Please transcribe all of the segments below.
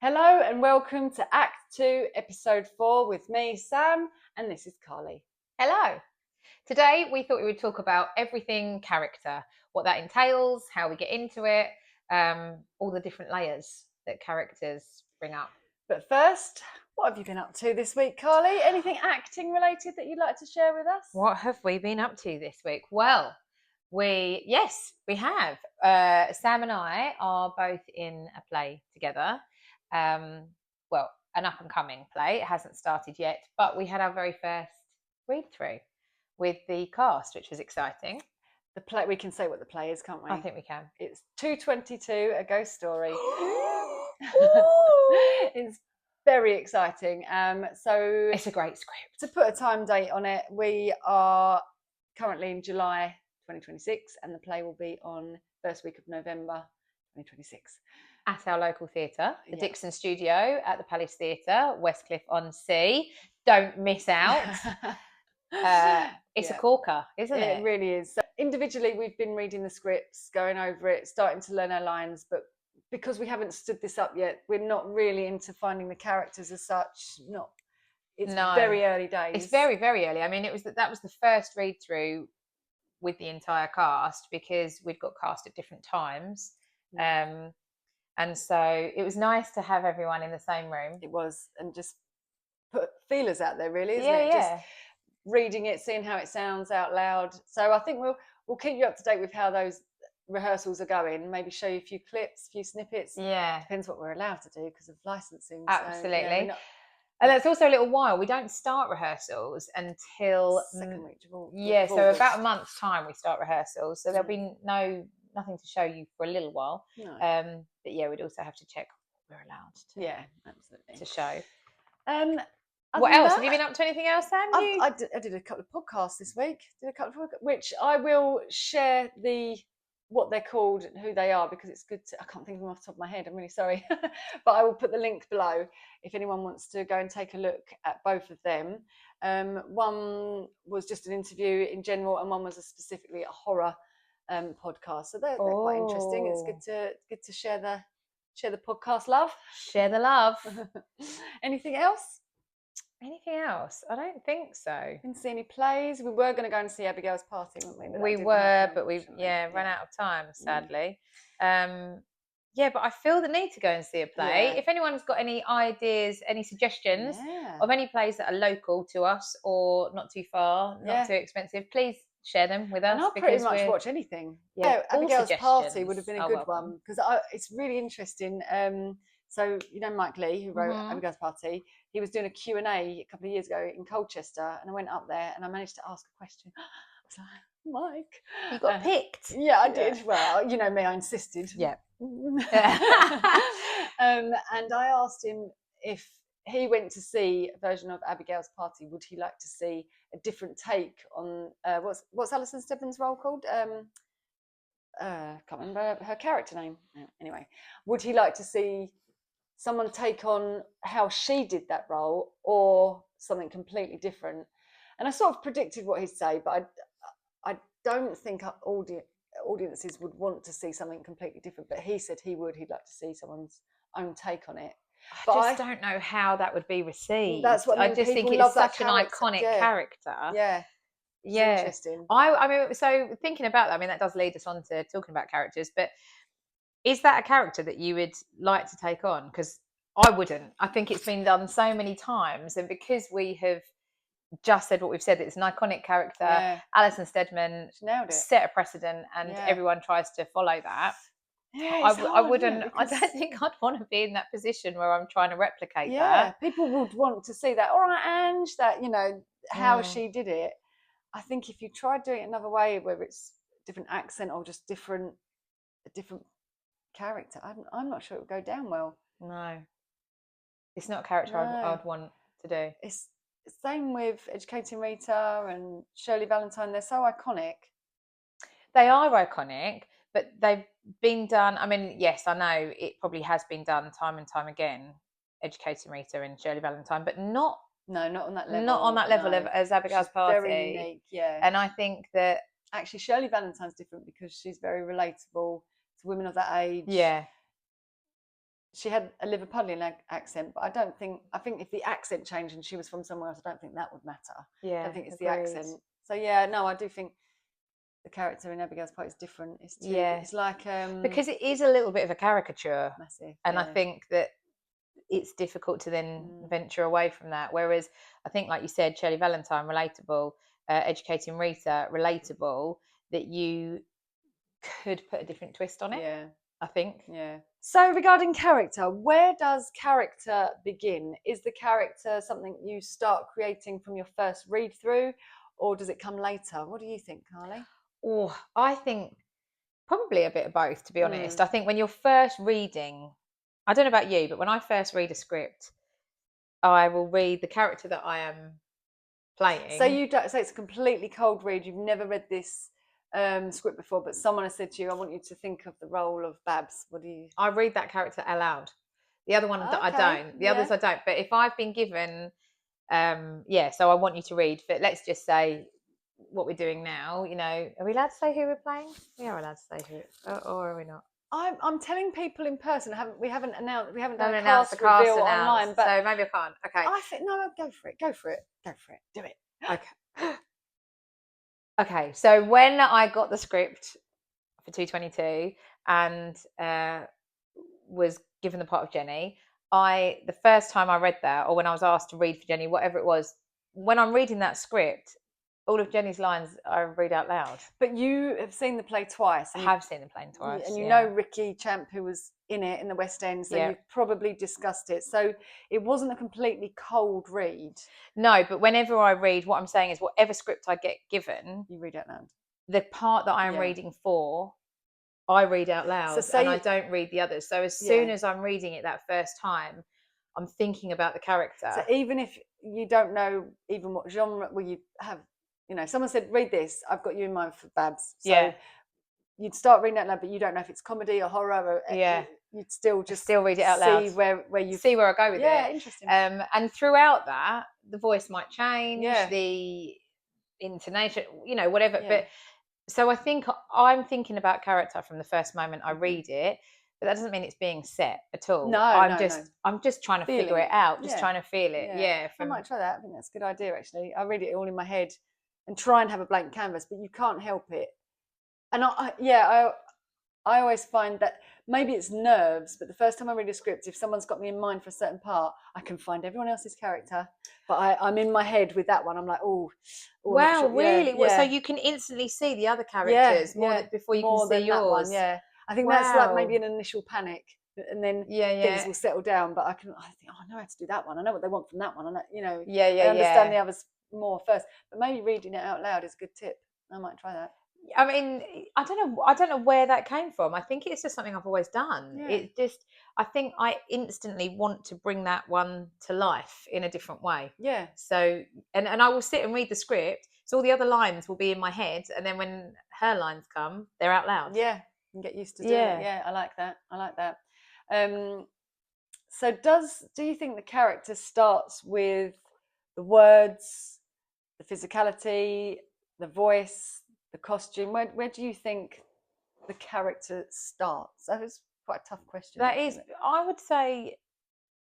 Hello and welcome to Act 2, Episode 4 with me, Sam, and this is Carly. Hello. Today we thought we would talk about everything character, what that entails, how we get into it, all the different layers that characters bring up. But first, what have you been up to this week, Carly? Anything acting related that you'd like to share with us? What have we been up to this week? Well, we have. Sam and I are both in a play together. Well, an up and coming play. It hasn't started yet, but we had our very first read through with the cast, which was exciting. The play, we can say what the play is, can't we? I think we can. It's 222, A Ghost Story. It's very exciting. So it's a great script. To put a time date on it, we are currently in July 2026 and the play will be on first week of November 2026. At our local theatre, the Dixon Studio at the Palace Theatre, Westcliff-on-Sea. Don't miss out. It's a corker, isn't it? It really is. So individually, we've been reading the scripts, going over it, starting to learn our lines, but because we haven't stood this up yet, we're not really into finding the characters as such. It's very early days. It's very, very early. I mean, that was the first read through with the entire cast because we'd got cast at different times. And so it was nice to have everyone in the same room. It was, and just put feelers out there, really, isn't it? Yeah. Just reading it, seeing how it sounds out loud. So I think we'll keep you up to date with how those rehearsals are going. Maybe show you a few clips, a few snippets. Yeah, depends what we're allowed to do because of licensing. Absolutely. So, and that's also a little while. We don't start rehearsals until second week. So about a month's time we start rehearsals. So there'll be nothing to show you for a little while. No. But yeah, we'd also have to check what we're allowed to. Yeah, absolutely. To show. What else? Have you been up to anything else, Sam? I did a couple of podcasts this week. Which I will share what they're called and who they are because it's good I can't think of them off the top of my head. I'm really sorry. But I will put the link below if anyone wants to go and take a look at both of them. One was just an interview in general and one was specifically a horror podcast. So they're quite interesting. It's good to share the podcast love. Share the love. Anything else? Anything else? I don't think so. Didn't see any plays. We were going to go and see Abigail's Party, weren't we? We were, but we ran out of time, sadly. But I feel the need to go and see a play. Yeah. If anyone's got any ideas, any suggestions of any plays that are local to us or not too far, not too expensive, please share them with us. And I'll pretty much watch anything. Yeah, Abigail's Party would have been a good one because it's really interesting. So you know Mike Lee, who wrote Abigail's Party, he was doing a Q&A a couple of years ago in Colchester, and I went up there and I managed to ask a question. I was like, Mike, you got picked. Yeah, I did. Well, you know me, I insisted. Yeah. And I asked him if he went to see a version of Abigail's Party, would he like to see a different take on what's Alison Steadman's role called? Can't remember her character name. Anyway, would he like to see someone take on how she did that role or something completely different? And I sort of predicted what he'd say, but I don't think audiences would want to see something completely different. But he said he'd like to see someone's own take on it. I don't know how that would be received. That's what I mean. I just think it's such an iconic character. Yeah. Interesting. I mean, so thinking about that, I mean, that does lead us on to talking about characters, but is that a character that you would like to take on? Because I wouldn't. I think it's been done so many times, and because we have just said what we've said, it's an iconic character. Alison Steadman set a precedent, and everyone tries to follow that. Yeah, I wouldn't. I don't think I'd want to be in that position where I'm trying to replicate that. Yeah, people would want to see that. All right, Ange, that how she did it. I think if you tried doing it another way, whether it's different accent or just a different character, I'm not sure it would go down well. No, it's not a character I'd want to do. It's the same with Educating Rita and Shirley Valentine. They're so iconic. They are iconic, but they've been done. I mean, yes, I know it probably has been done time and time again, Educating Rita and Shirley Valentine, but not on that level. Not on that level as Abigail's Party. Very unique, yeah. And I think that actually Shirley Valentine's different because she's very relatable to women of that age. Yeah. she had a Liverpudlian accent, but I think if the accent changed and she was from somewhere else, I don't think that would matter. Yeah, I don't think it's agreed. the accent. So yeah, no, I do think the character in Abigail's Party is different. It's too, it's like because it is a little bit of a caricature, massive, and I think that it's difficult to then venture away from that. Whereas I think, like you said, Shirley Valentine, relatable, Educating Rita, relatable, that you could put a different twist on it. Yeah, I think. Yeah. So regarding character, where does character begin? Is the character something you start creating from your first read through, or does it come later? What do you think, Carly? Oh, I think probably a bit of both, to be honest. I think when you're first reading, I don't know about you, but when I first read a script, I will read the character that I am playing. So you don't, so it's a completely cold read. You've never read this script before, but someone has said to you, "I want you to think of the role of Babs." What do you? I read that character aloud. The other one I don't. The others I don't. But if I've been given, so I want you to read. But let's just say what we're doing now. You know, are we allowed to say who we're playing? We are allowed to say who, or are we not? I'm telling people in person. We haven't announced. We haven't done a cast reveal online. But so maybe I can't. Okay. I think no. Go for it. Go for it. Go for it. Do it. Okay. Okay. So when I got the script for 222 and was given the part of Jenny, the first time I read that, or when I was asked to read for Jenny, whatever it was, when I'm reading that script, all of Jenny's lines I read out loud. But you have seen the play twice. I have seen the play twice. And you know Ricky Champ, who was in it in the West End, so you've probably discussed it. So it wasn't a completely cold read. No, but whenever I read, what I'm saying is whatever script I get given, you read out loud. The part that I'm reading for, I read out loud, and I don't read the others. So as soon as I'm reading it that first time, I'm thinking about the character. So even if you don't know even what genre, well, you have, you know, someone said, read this, I've got you in mind for Babs. So you'd start reading out loud, but you don't know if it's comedy or horror. Or, you'd still read it out loud. See where you see where I go with it. Yeah, interesting. And throughout that, the voice might change, the intonation, you know, whatever. Yeah. But so I think I'm thinking about character from the first moment I read it, but that doesn't mean it's being set at all. No, I'm just trying to figure it out, just trying to feel it. I might try that. I think that's a good idea, actually. I read it all in my head and try and have a blank canvas, but you can't help it. And I always find that maybe it's nerves, but the first time I read a script, if someone's got me in mind for a certain part, I can find everyone else's character, but I'm in my head with that one. I'm like, wow, really? Well, so you can instantly see the other characters before you can see yours. One, I think that's like maybe an initial panic, and then things will settle down. But I think, I know how to do that one. I know what they want from that one. I know, I understand the others more first. But maybe reading it out loud is a good tip. I might try that. I mean, I don't know where that came from. I think it's just something I've always done. It just, I think I instantly want to bring that one to life in a different way. Yeah. So, and I will sit and read the script. So all the other lines will be in my head, and then when her lines come, they're out loud. Yeah, and get used to doing it. Yeah, I like that. So do you think the character starts with the words, the physicality, the voice, the costume? Where do you think the character starts? That is quite a tough question. That is, I would say,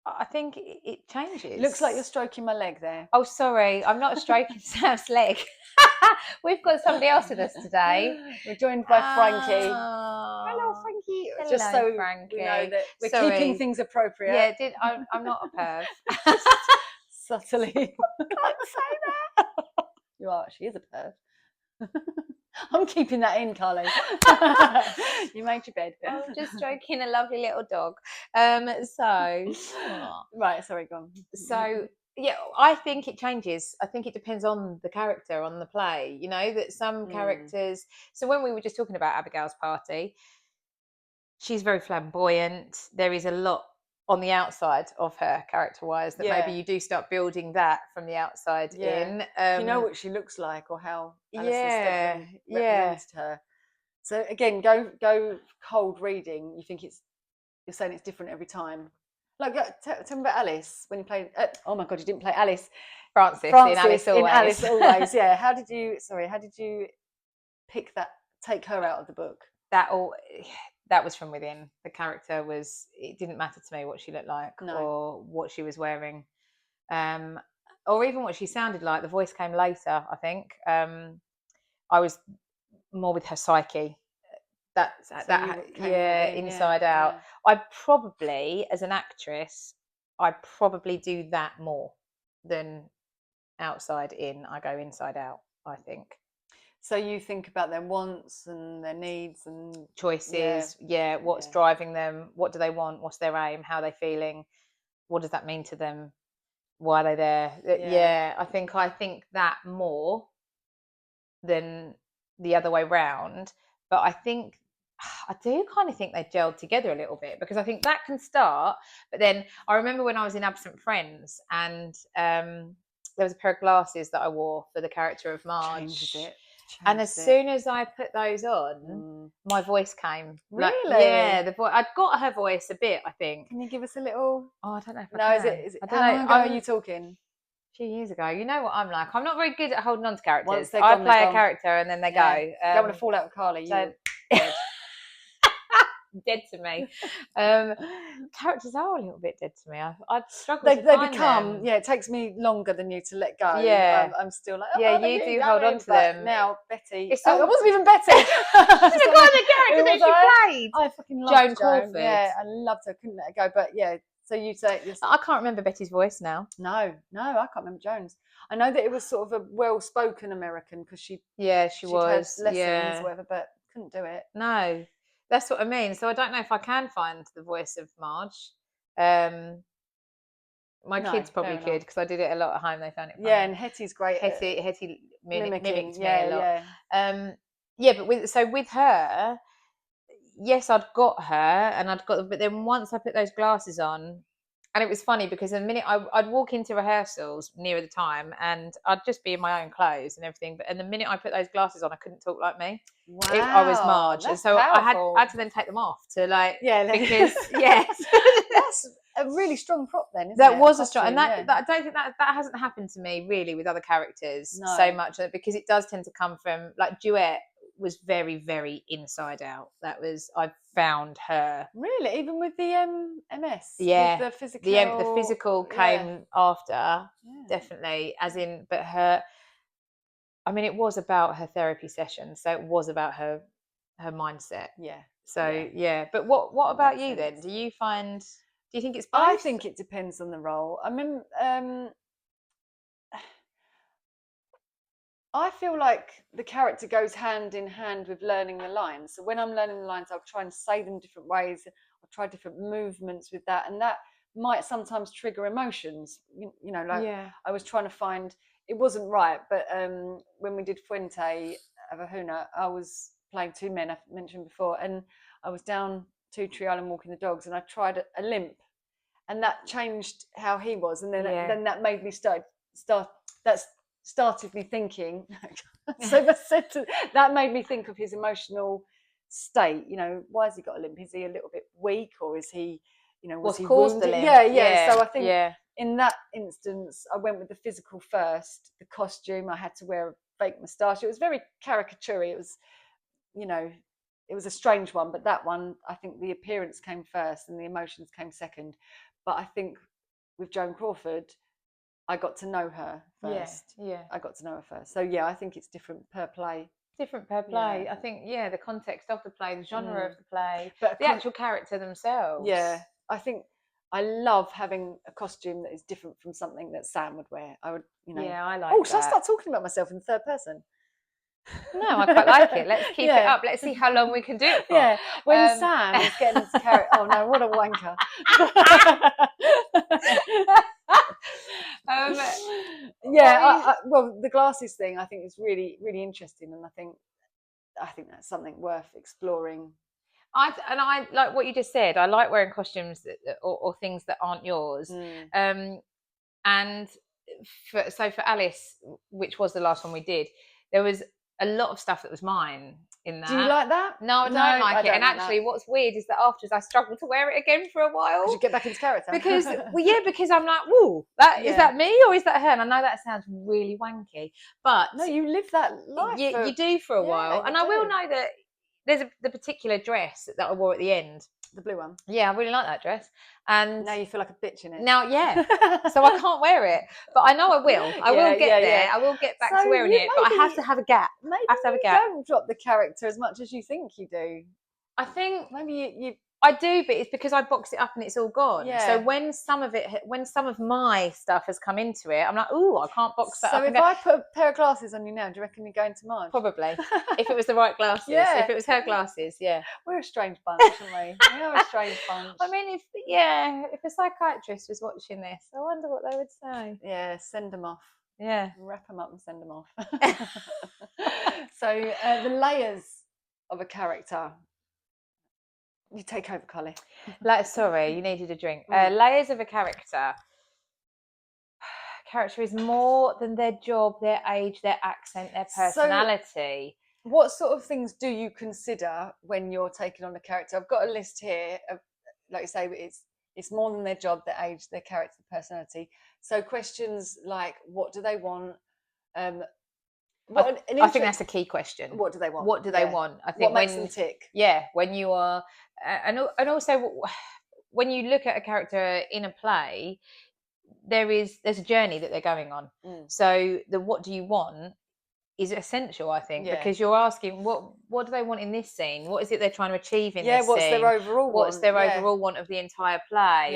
I think it changes. It looks like you're stroking my leg there. Oh, sorry, I'm not stroking Sam's leg. We've got somebody else with us today. We're joined by Frankie. Hello, Frankie. Hello, just so Frankie. We know that we're keeping things appropriate. Yeah, I'm not a perv. Subtly. I can't say that. You are. She is a perv. I'm keeping that in, Carly. You made your bed. I'm just stroking a lovely little dog. Right, sorry, go on. So yeah, I think it changes. I think it depends on the character, on the play. You know, that some characters. So when we were just talking about Abigail's Party, she's very flamboyant. There is a lot on the outside of her, character-wise, that maybe you do start building that from the outside in. You know what she looks like, or how Alison Steadman represented her. So again, go cold reading. You think you're saying it's different every time. Like, tell me about Alice when you played. Oh my God, you didn't play Alice. Frances in Alice Always. In Alice Always, yeah. How did you pick that? Take her out of the book. that was from within. The character was, it didn't matter to me what she looked like No. or what she was wearing, or even what she sounded like. The voice came later, I think. I was more with her psyche. Inside Out. Yeah. I probably, as an actress, I probably do that more than outside in. I go inside out, I think. So you think about their wants and their needs and Choices, what's driving them, what do they want, what's their aim, how are they feeling, what does that mean to them, why are they there? I think that more than the other way round. But I do kind of think they gelled together a little bit, because I think that can start, but then I remember when I was in Absent Friends, and there was a pair of glasses that I wore for the character of Marge. Changes it. And as soon as I put those on, my voice came. Really? The voice. I'd got her voice a bit, I think. Can you give us a little? Oh, I don't know if no, I can. is it? How long ago are you talking? A few years ago. You know what I'm like. I'm not very good at holding on to characters. Once they're I gone, play a character and then they go. Don't want to fall out with Carly. So, dead to me. Characters are a little bit dead to me. I'd struggle to find become them. Yeah, it takes me longer than you to let go. Yeah. I'm still like, you do hold on to them. Now Betty, It wasn't even Betty. It's the character that she played. I fucking loved Joan Crawford. Yeah, I loved her. Couldn't let her go. But yeah, so you say I can't remember Betty's voice now. No, I can't remember Joan's. I know that it was sort of a well-spoken American, because she was. had lessons or whatever, but couldn't do it. No. That's what I mean. So I don't know if I can find the voice of Marge. My kids probably could, because I did it a lot at home. They found it funny. Yeah, and Hetty's great. Hetty mimicked me a lot. But with her, yes, I'd got her, and but then once I put those glasses on, and it was funny because the minute I'd walk into rehearsals nearer the time, and I'd just be in my own clothes and everything. And the minute I put those glasses on, I couldn't talk like me. Wow, I was Marge, and so I had to then take them off to because that's a really strong prop then. Isn't that it? Was a strong, and that I don't think that hasn't happened to me really with other characters so much, because it does tend to come from, like, Duet was very, very inside out. I found her really, even with the MS. Yeah, with the physical. The physical came after, definitely. As in, but her. I mean, it was about her therapy session, so it was about her mindset. Yeah. So but what about you then? Do you think it's both? I think it depends on the role. I mean, I feel like the character goes hand in hand with learning the lines. So when I'm learning the lines, I'll try and say them different ways. I'll try different movements with that, and that might sometimes trigger emotions. I was trying to find. It wasn't right, but when we did Fuente Avahuna, I was playing two men, I've mentioned before, and I was down 2 Tree Island walking the dogs, and I tried a limp, and that changed how he was, and then that made me started me thinking. So that made me think of his emotional state. Why has he got a limp? Is he a little bit weak, or is he, was he caused wounded? the limp? Yeah. So I think in that instance, I went with the physical first. The costume, I had to wear a fake moustache. It was very caricature. It was, it was a strange one, but that one, I think the appearance came first and the emotions came second. But I think with Joan Crawford, I got to know her first. Yeah. I got to know her first. So yeah, I think it's different per play. Different per play. I think the context of the play, the genre of the play, but the actual character themselves. Yeah, I think I love having a costume that is different from something that Sam would wear. I would, Yeah, I like. Oh, should I start talking about myself in third person? No, I quite like it. Let's keep it up. Let's see how long we can do it for. Yeah, when Sam is getting his character. Oh no, what a wanker. Well, the glasses thing I think is really, really interesting, and I think that's something worth exploring. I like what you just said. I like wearing costumes or things that aren't yours. And for Alice, which was the last one we did, there was a lot of stuff that was mine in that. Do you like that? No, I don't like it. And actually, what's weird is that afterwards I struggled to wear it again for a while. Because you get back into character. Because I'm like, whoa, is that me or is that her? And I know that sounds really wanky, but no, you live that life. You do for a while, and I will know that there's the particular dress that I wore at the end. The blue one. Yeah, I really like that dress. And Now you feel like a bitch in it. now, yeah. So I can't wear it, but I know I will. I will get there. I will get back to wearing it, but I have to have a gap. Maybe I have to have a you gap. don't drop the character as much as you think you do. I think Maybe I do, but it's because I box it up and it's all gone. Yeah. So when some of my stuff has come into it, I'm like, ooh, I can't box that up. So if I put a pair of glasses on you now, do you reckon you're going to Marge? Probably. If it was the right glasses. Yeah. If it was her glasses, yeah. We're a strange bunch, aren't we? We are a strange bunch. I mean, if a psychiatrist was watching this, I wonder what they would say. Yeah, send them off. Yeah. Wrap them up and send them off. So the layers of a character. You take over, Carly. Sorry, you needed a drink. Layers of a character. Character is more than their job, their age, their accent, their personality. So, what sort of things do you consider when you're taking on a character? I've got a list here of, like you say, it's more than their job, their age, their character, personality. So questions like, what do they want? I think that's a key question. What do they want? What do they want? I think what makes them tick? Yeah, when you are, and also when you look at a character in a play, there's a journey that they're going on. So the what do you want is essential, I think, because you're asking what do they want in this scene? What is it they're trying to achieve in this what's scene? their overall want? What's their overall want of the entire play?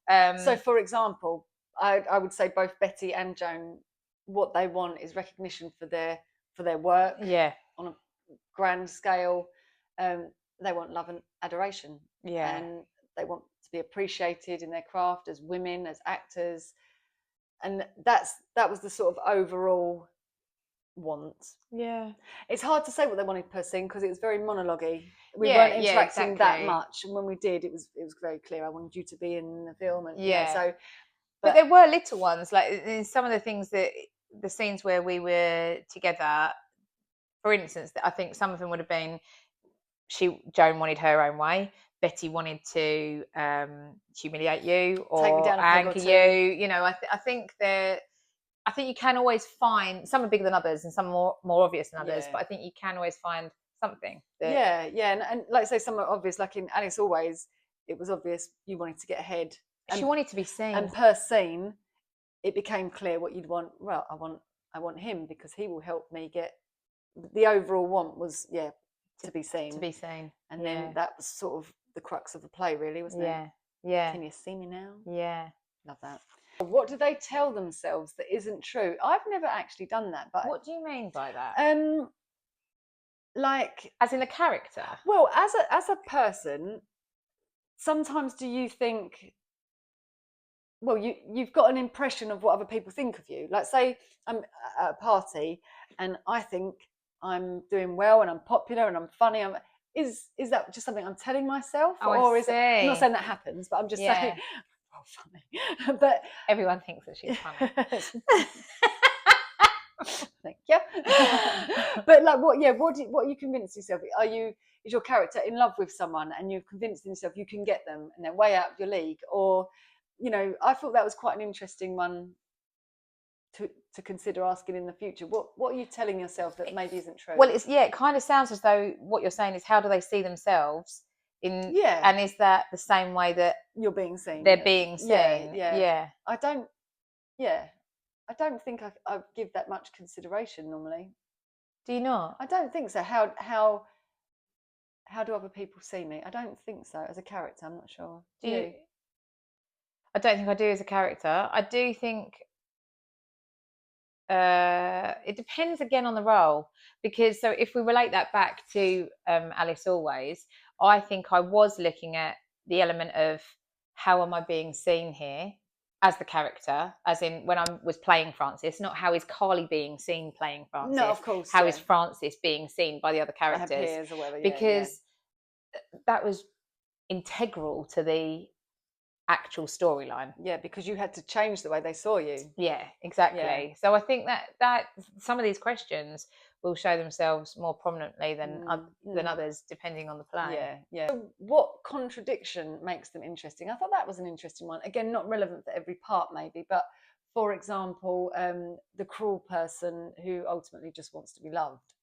Yeah. So, for example, I would say both Betty and Joan, what they want is recognition for their work. Yeah. On a grand scale, they want love and adoration. Yeah. And they want to be appreciated in their craft as women, as actors, and that was the sort of overall want. Yeah. It's hard to say what they wanted per scene because it was very monologue-y. We weren't interacting that much, and when we did, it was very clear. I wanted you to be in the film, and so. But there were little ones, like in some of the things that the scenes where we were together. For instance, I think some of them would have been Joan wanted her own way. Betty wanted to humiliate you or anger you. You know, I think you can always find some are bigger than others and some more obvious than others. But I think you can always find something. And like I say, some are obvious. Like in Alice Always, it was obvious you wanted to get ahead. She wanted to be seen. And per scene, it became clear what you'd want. Well, I want him because he will help me get. The overall want was to be seen. To be seen. And then that was sort of the crux of the play, really, wasn't it? Yeah. Can you see me now? Yeah. Love that. What do they tell themselves that isn't true? I've never actually done that, but what do you mean by that? Like as in a character? Well, as a person, sometimes do you think? Well, you've got an impression of what other people think of you. Like, say I'm at a party and I think I'm doing well and I'm popular and I'm funny. Is that just something I'm telling myself, or is it? I'm not saying that happens, but I'm just saying. Oh, funny. But everyone thinks that she's funny. Thank you. But like, what you convince yourself? Is your character in love with someone and you've convinced yourself you can get them and they're way out of your league? Or, I thought that was quite an interesting one to consider asking in the future. What are you telling yourself that maybe isn't true? Well, it kind of sounds as though what you're saying is how do they see themselves in? Yeah. And is that the same way that you're being seen? They're being seen. Yeah. I don't think I give that much consideration normally. Do you not? I don't think so. How do other people see me? I don't think so. As a character, I'm not sure. Do you? I don't think I do as a character. I do think it depends again on the role, because so if we relate that back to Alice Always, I think I was looking at the element of how am I being seen here as the character, as in when I was playing Frances, not how is Carly being seen playing Frances. No, of course. How is Frances being seen by the other characters? Or whatever, because that was integral to the actual storyline. Yeah, because you had to change the way they saw you. Yeah, exactly. Yeah. So I think that some of these questions will show themselves more prominently than others, depending on the play. Yeah. So what contradiction makes them interesting? I thought that was an interesting one. Again, not relevant for every part, maybe, but for example, the cruel person who ultimately just wants to be loved.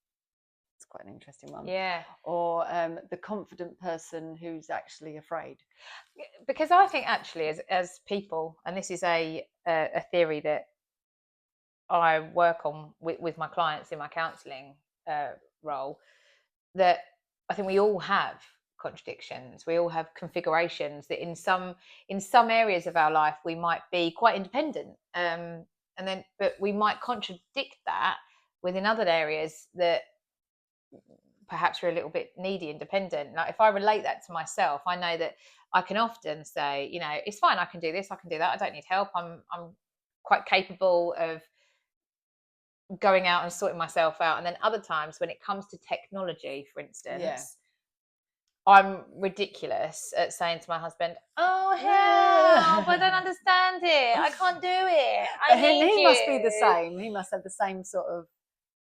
It's quite an interesting one. Yeah. Or the confident person who's actually afraid. Because I think actually, as people, and this is a theory that I work on with my clients in my counselling role, that I think we all have contradictions. We all have configurations that in some areas of our life we might be quite independent, but we might contradict that within other areas that perhaps we're a little bit needy and dependent. Like if I relate that to myself, I know that I can often say, it's fine, I can do this, I can do that, I don't need help. I'm quite capable of going out and sorting myself out. And then other times when it comes to technology, for instance, I'm ridiculous at saying to my husband, "Oh help, I don't understand it, I can't do it, He must be the same. He must have the same sort of,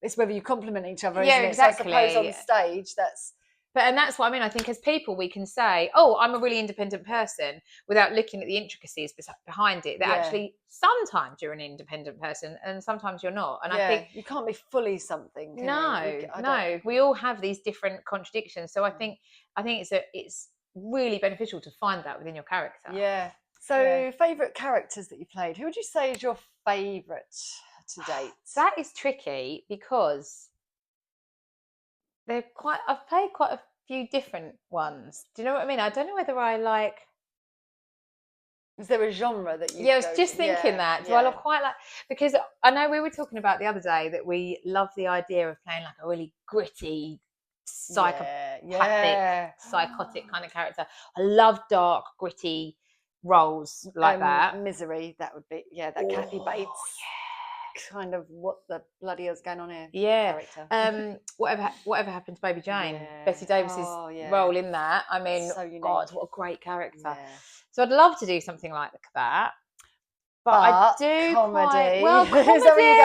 it's whether you compliment each other, isn't it? Exactly. So I suppose on stage and that's what I mean. I think as people we can say, "Oh, I'm a really independent person," without looking at the intricacies behind it. That actually sometimes you're an independent person and sometimes you're not. And I think you can't be fully something. No. We all have these different contradictions. So I think it's really beneficial to find that within your character. Yeah. So favourite characters that you played. Who would you say is your favourite to date? That is tricky because I've played quite a few different ones. Do you know what I mean? I don't know whether I like. Is there a genre that you? Yeah, I was just thinking that. Do I quite like, because I know we were talking about the other day that we love the idea of playing like a really gritty, psychotic kind of character. I love dark, gritty roles like that. Misery, that would be that Kathy Bates. Kind of what the bloody hell's going on here? Character. Whatever happened to Baby Jane? Betty Davis's role in that. I mean, so God, what a great character. So I'd love to do something like that. But I do comedy. Comedy. Is that where you're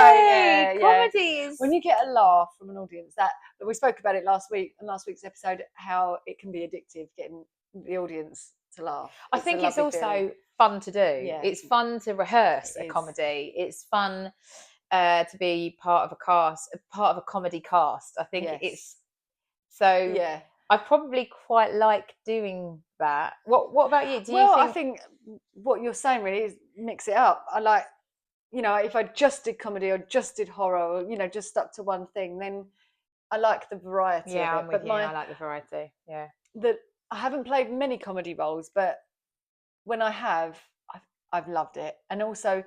going? Comedy is when you get a laugh from an audience. That we spoke about it last week in last week's episode, how it can be addictive getting the audience to laugh. I think it's also fun to do. It's fun to rehearse a comedy. It's fun to be part of a comedy cast. I think it's so. Yeah, I probably quite like doing that. What about you? I think what you're saying really is mix it up. I like, if I just did comedy or just did horror or, just stuck to one thing, then I like the variety of it. I'm with you. I like the variety. Yeah. I haven't played many comedy roles, but when I have, I've loved it. And also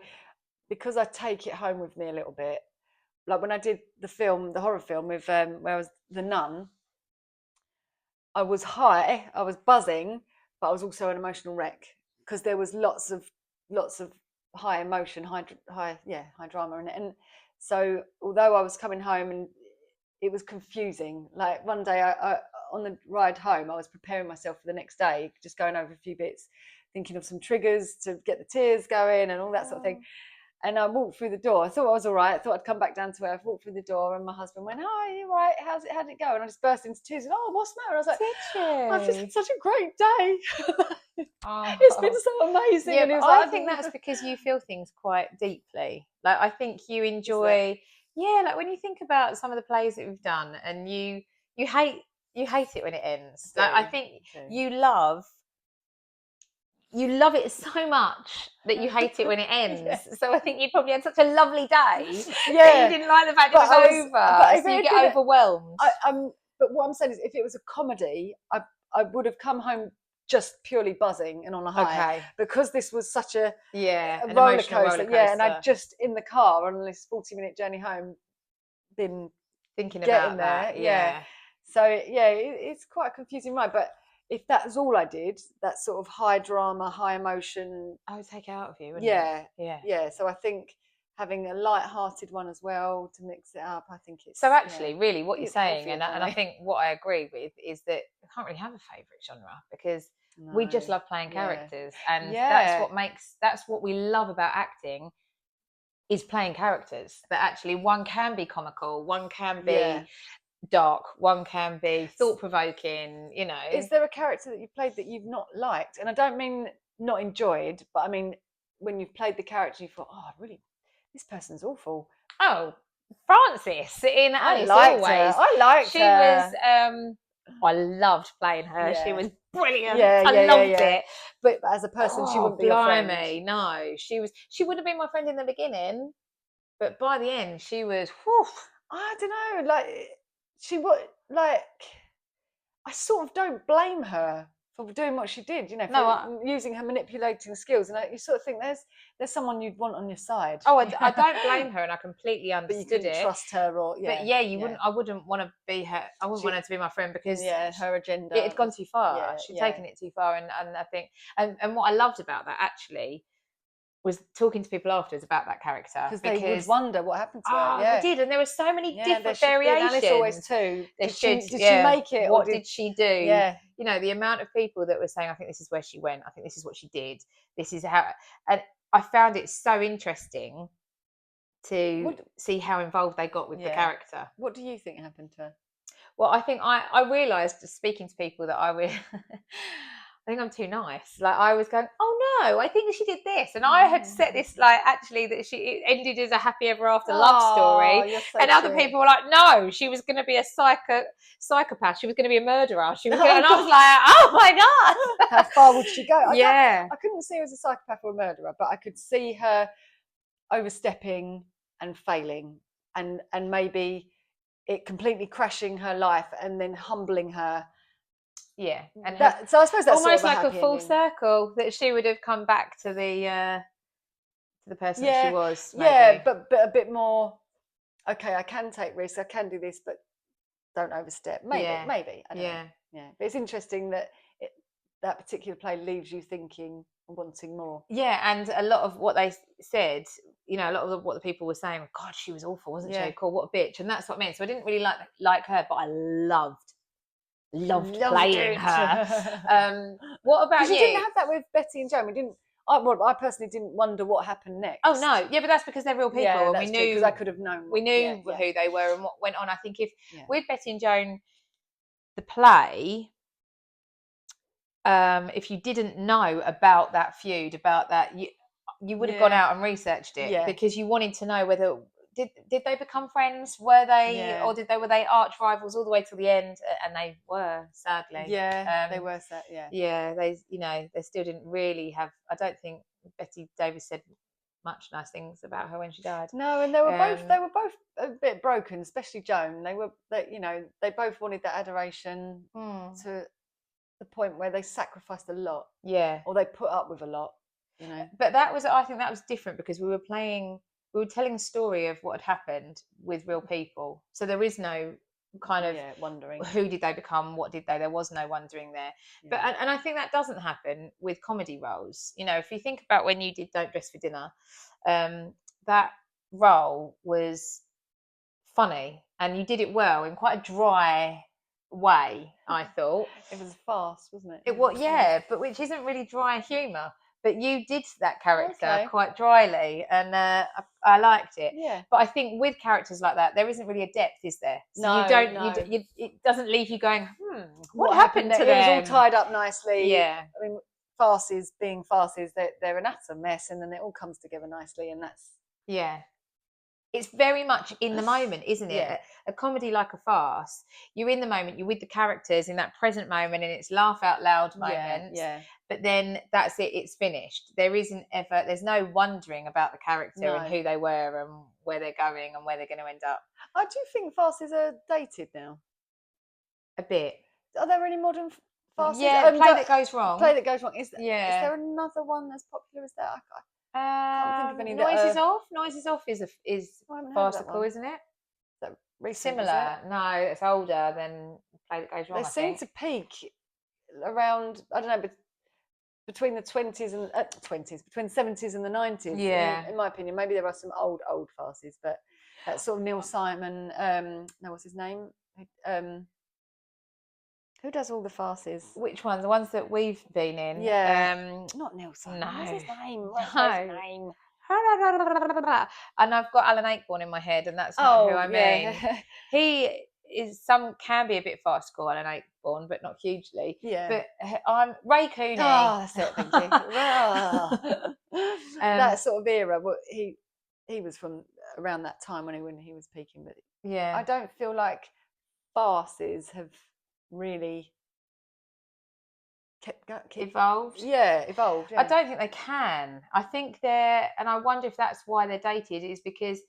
because I take it home with me a little bit, like when I did the horror film with where I was the nun, I was high, I was buzzing, but I was also an emotional wreck because there was lots of high emotion, high drama in it. And so although I was coming home and it was confusing, like one day I on the ride home, I was preparing myself for the next day, just going over a few bits, thinking of some triggers to get the tears going and all that sort of thing. And I walked through the door. I thought I was all right. I thought I'd come back down to earth. Walked through the door, and my husband went, "Oh, are you all right? How did it go?" And I just burst into tears. And, "Oh, what's the matter?" I was like, "I've just had such a great day. It's been so amazing." Yeah, and I think that's because you feel things quite deeply. Like I think you enjoy. Yeah, like when you think about some of the plays that we've done, and you hate it when it ends. Like I think you love it so much that you hate it when it ends. So I think you probably had such a lovely day that you didn't like the fact it was over. So you get overwhelmed. But what I'm saying is, if it was a comedy, I would have come home just purely buzzing and on a high. Because this was such a roller coaster. Yeah, and I just in the car on this 40-minute journey home been thinking about that. Yeah. So it's quite a confusing ride, but if that's all I did, that sort of high drama, high emotion, I would take it out of you, wouldn't it? Yeah. So I think having a light-hearted one as well to mix it up, I think it's... So actually, really, what you're saying, and I think what I agree with, is that we can't really have a favourite genre because we just love playing characters, and that's what we love about acting, is playing characters. That actually one can be comical, one can be dark, one can be thought-provoking, Is there a character that you've played that you've not liked? And I don't mean not enjoyed, but I mean when you've played the character you thought, oh really, this person's awful. Oh, Frances in I Alice liked Always. her. I liked She her. was. I loved playing her. She Yeah. was brilliant. Yeah, I yeah, yeah, loved yeah. it. But as a person, she Oh, wouldn't be your friend. blimey, no. She was. She would have been my friend in the beginning, but by the end, she was. Whew, I don't know. Like she was like. I sort of don't blame her for doing what she did. You know, for No, using her manipulating skills. And you sort of think there's someone you'd want on your side. oh, I don't blame her, and I completely But you understood couldn't it. trust her, or yeah. But yeah, you wouldn't. I wouldn't want to be her. I wouldn't want her to be my friend because her agenda. it had gone too far. Yeah, She'd taken it too far, and I think, and what I loved about that actually was talking to people afterwards about that character because they would wonder what happened to her. Yeah, they did, and there were so many different there should be an variations. Alice Always too. Did she make it? What did she do? Yeah, you know, the amount of people that were saying, "I think this is where she went. I think this is what she did. This is how," and I found it so interesting to see how involved they got with the character. What do you think happened to her? Well, I think I realised speaking to people that I think I'm too nice. Like I was going, oh no, I think she did this, and I had set this like actually that it ended as a happy ever after love story, so and other people were like, no, she was going to be a psychopath. She was going to be a murderer. She was, and I was like, oh my god, how far would she go? I couldn't see her as a psychopath or a murderer, but I could see her overstepping and failing, and maybe it completely crashing her life and then humbling her. Yeah, and so I suppose that's almost sort of like a full circle that she would have come back to the person that she was. Maybe. Yeah, but a bit more. Okay, I can take risks. I can do this, but don't overstep. Maybe. I don't know. Yeah, but it's interesting that that particular play leaves you thinking and wanting more. Yeah, and a lot of what they said, you know, a lot of what the people were saying, God, she was awful, wasn't she? Cool, what a bitch, and that's what I mean. So I didn't really like her, but I loved playing her. What about you? You didn't have that with Betty and Joan. We didn't. I personally didn't wonder what happened next. Oh no, yeah, but that's because they're real people, and we knew because I could have known. We knew who they were and what went on. I think with Betty and Joan, the play, if you didn't know about that feud, about that, you would have gone out and researched it because you wanted to know whether. Did they become friends? Were they, or were they arch rivals all the way till the end? And they were, sadly. Yeah, they were sad. Yeah. Yeah, they still didn't really have. I don't think Betty Davis said much nice things about her when she died. No, and they were both a bit broken, especially Joan. They both wanted that adoration to the point where they sacrificed a lot. Yeah, or they put up with a lot. You know, but I think that was different because we were telling a story of what had happened with real people. So there is no kind of wondering who did they become, what did they. There was no wondering there. But and I think that doesn't happen with comedy roles. You know, if you think about when you did Don't Dress for Dinner, that role was funny and you did it well in quite a dry way. I thought it was a farce, wasn't it? It was, but which isn't really dry humour. But you did that character quite dryly, and I liked it. Yeah. But I think with characters like that, there isn't really a depth, is there? So you don't. It doesn't leave you going, what happened to them? It was all tied up nicely. Yeah. I mean, farces being farces, they're an utter mess, and then it all comes together nicely, and that's. Yeah. It's very much in the moment, isn't it? Yeah. A comedy like a farce, you're in the moment, you're with the characters in that present moment, and it's laugh out loud moment. Yeah. But then that's it, it's finished. There's no wondering about the character and who they were and where they're going and where they're going to end up. I do think farces are dated now. A bit. Are there any modern farces? Yeah, Play That Goes Wrong. Play That Goes Wrong. Is there another one that's popular as that? I can't think of any. Noise Is Off. Noise Is Off is farcical, isn't it? Is that recent, similar? No, it's older than Play That Goes Wrong. They seem to peak around, I don't know, between the 20s and between the 70s and the 90s. Yeah, in my opinion, maybe there are some old farces, but sort of Neil Simon. No, what's his name? Who does all the farces? Which ones? The ones that we've been in? Yeah. Not Neil Simon. No. What's his name? What's his name? And I've got Alan Ayckbourn in my head, and that's not who I mean. He can be a bit farcical, Alan Ayckbourn, but not hugely. Yeah. But I'm Ray Cooney. Oh, that's it. Thank you. That sort of era. he was from around that time when he was peaking. But Yeah. I don't feel like farces have really kept Evolved. evolved. I Yeah. don't think they can. I think they're, and I wonder if that's why they're dated, is because,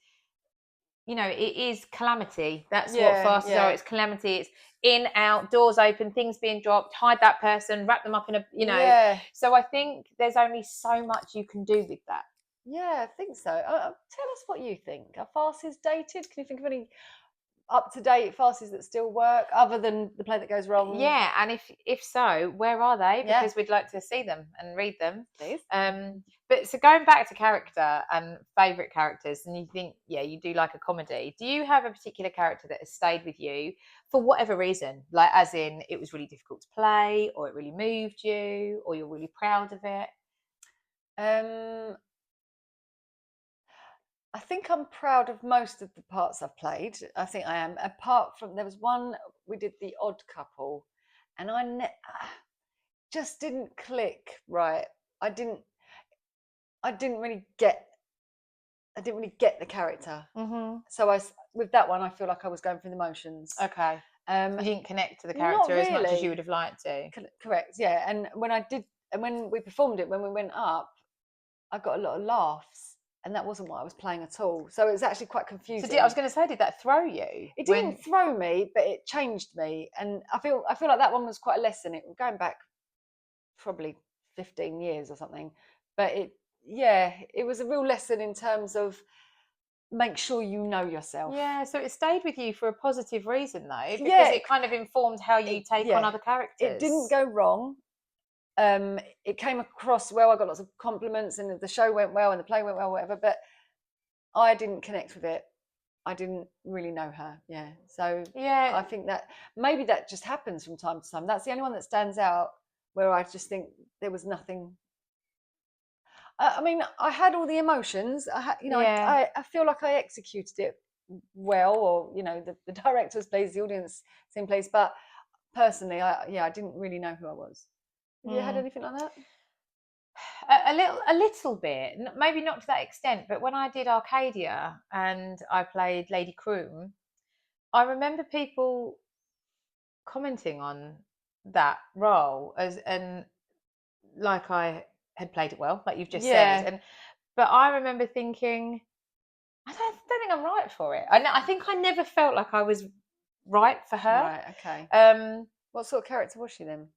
you know, it is calamity. That's what farces are. It's calamity. It's in, out, doors open, things being dropped, hide that person, wrap them up in a, you know. Yeah. So I think there's only so much you can do with that. Yeah, I think so. Tell us what you think. Are farces dated? Can you think of any up-to-date farces that still work, other than The Play That Goes Wrong? Yeah, and if so, where are they? Yeah. Because we'd like to see them and read them. Please. But so going back to character and favourite characters, and you think, yeah, you do like a comedy. Do you have a particular character that has stayed with you for whatever reason? Like, as in, it was really difficult to play, or it really moved you, or you're really proud of it? I think I'm proud of most of the parts I've played. I think I am. Apart from, there was one, we did The Odd Couple, and I just didn't click right. I didn't really get the character. Mm-hmm. So with that one, I feel like I was going through the motions. Okay. You didn't connect to the character not as much as really. you would have liked to. Correct, yeah. And when we performed it, when we went up, I got a lot of laughs, and that wasn't what I was playing at all. So it was actually quite confusing. So I was going to say, did that throw you? It didn't throw me, but it changed me, and I feel like that one was quite a lesson. It was going back probably 15 years or something, but it was a real lesson in terms of make sure you know yourself. Yeah, so it stayed with you for a positive reason, though, because it kind of informed how you take on other characters. It didn't go wrong. It came across well. I got lots of compliments, and the show went well, and the play went well, whatever. But I didn't connect with it. I didn't really know her. Yeah. So yeah, I think that maybe that just happens from time to time. That's the only one that stands out where I just think there was nothing. I mean, I had all the emotions. I feel like I executed it well, or the director was pleased, the audience seemed pleased, but personally, I didn't really know who I was. Have you had anything like that? A little bit, maybe not to that extent, but when I did Arcadia and I played Lady Croom, I remember people commenting on that role and like I had played it well, like you've just said, but I remember thinking, I don't think I'm right for it. I think I never felt like I was right for her. Right, okay. What sort of character was she then?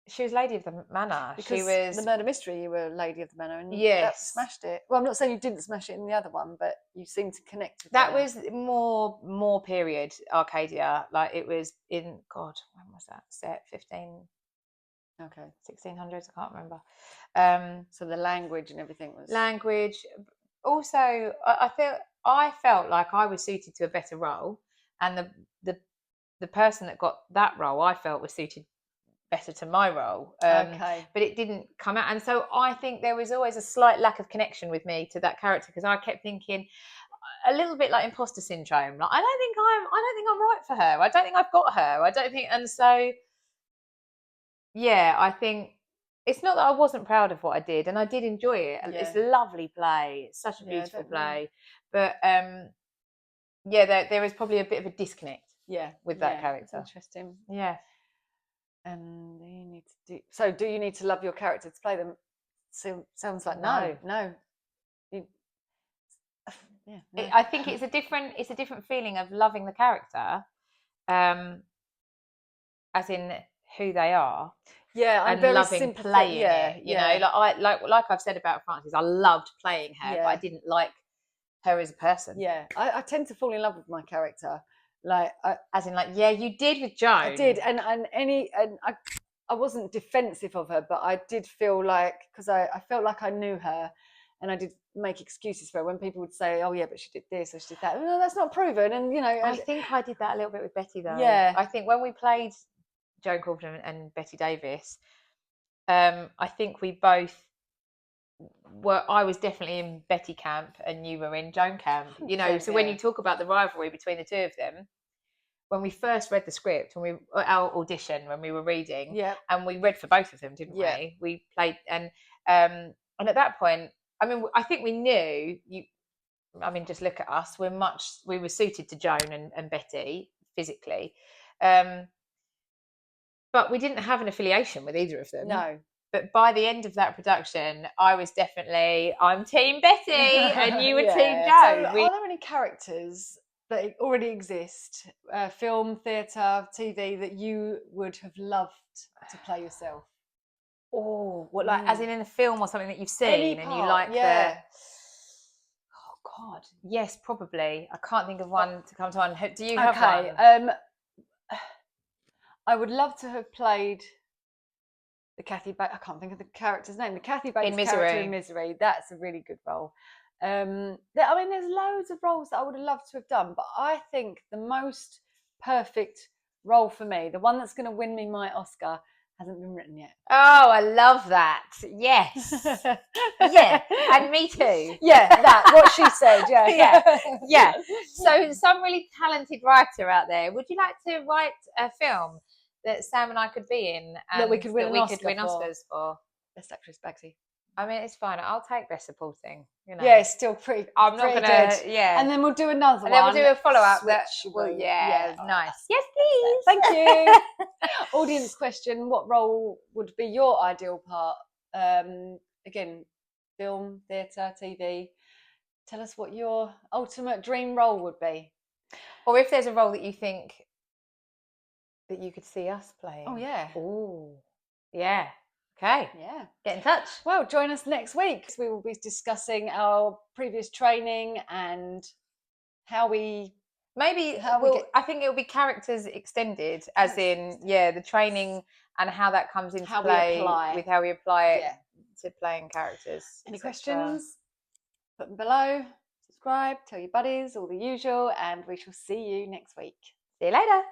She was Lady of the Manor. Because she was the Murder Mystery, you were Lady of the Manor, and yes, that smashed it. Well, I'm not saying you didn't smash it in the other one, but you seemed to connect with that. her. Was more period Arcadia. Like it was in when was that set? 1600s. I can't remember. So the language and everything was language. Also, I felt like I was suited to a better role, and the person that got that role, I felt was suited better to my role. Okay. But it didn't come out, and so I think there was always a slight lack of connection with me to that character, because I kept thinking a little bit like imposter syndrome. Like I don't think I'm right for her. I don't think I've got her. I don't think, and so yeah, I think it's not that I wasn't proud of what I did, and I did enjoy it. Yeah. It's a lovely play. It's such a beautiful play, but there is probably a bit of a disconnect. With that character. Interesting. Yeah. And do you need to love your character to play them? So sounds like no. I think it's a different feeling of loving the character, as in who they are. Yeah, I'm and very loving playing it. You know, like I've said about Frances, I loved playing her, but I didn't like her as a person. Yeah, I tend to fall in love with my character. You did with Joan. I did, and I wasn't defensive of her, but I did feel like, because I felt like I knew her, and I did make excuses for her when people would say, "Oh yeah, but she did this or she did that." No, that's not proven, and I think I did that a little bit with Betty though. Yeah, I think when we played Joan Crawford and Betty Davis, I think we both were. I was definitely in Betty camp, and you were in Joan camp. When you talk about the rivalry between the two of them, when we first read the script, our audition, when we were reading, and we read for both of them, didn't we? We played, and at that point, I mean, I think we knew I mean, just look at us. We were suited to Joan and Betty physically. But we didn't have an affiliation with either of them. No. But by the end of that production, I was definitely, I'm Team Betty and you were Team Joan. So, are there any characters that already exist, film, theatre, TV, that you would have loved to play yourself? Oh, what, like as in a film or something that you've seen and you like yeah. Oh God, yes, probably. I can't think of one to come to mind. Do you have one? I would love to have played the Kathy Bates. I can't think of the character's name. The Kathy Bates character in Misery. That's a really good role. I mean, there's loads of roles that I would have loved to have done, but I think the most perfect role for me, the one that's going to win me my Oscar, hasn't been written yet. Oh, I love that. Yes. Yeah. And me too. Yeah, that. What she said. Yeah. Yeah. Yeah. So some really talented writer out there, would you like to write a film that Sam and I could be in and that we could win Oscars for? Best Actress, Bagsy. I mean, it's fine. I'll take Best Supporting. You know. Yeah, it's still pretty. I'm not gonna. Yeah. And then we'll do another one. And then we'll do a follow-up. Nice. Yes, please. Thank you. Audience question: what role would be your ideal part? Again, film, theatre, TV. Tell us what your ultimate dream role would be. Or if there's a role that you think that you could see us playing. Oh yeah. Oh yeah. Okay. Yeah. Get in touch. Well, join us next week. We will be discussing our previous training and how we. I think it'll be characters extended, as in the training and how that comes into play with how we apply it to playing characters. Any questions? Put them below. Subscribe. Tell your buddies. All the usual. And we shall see you next week. See you later.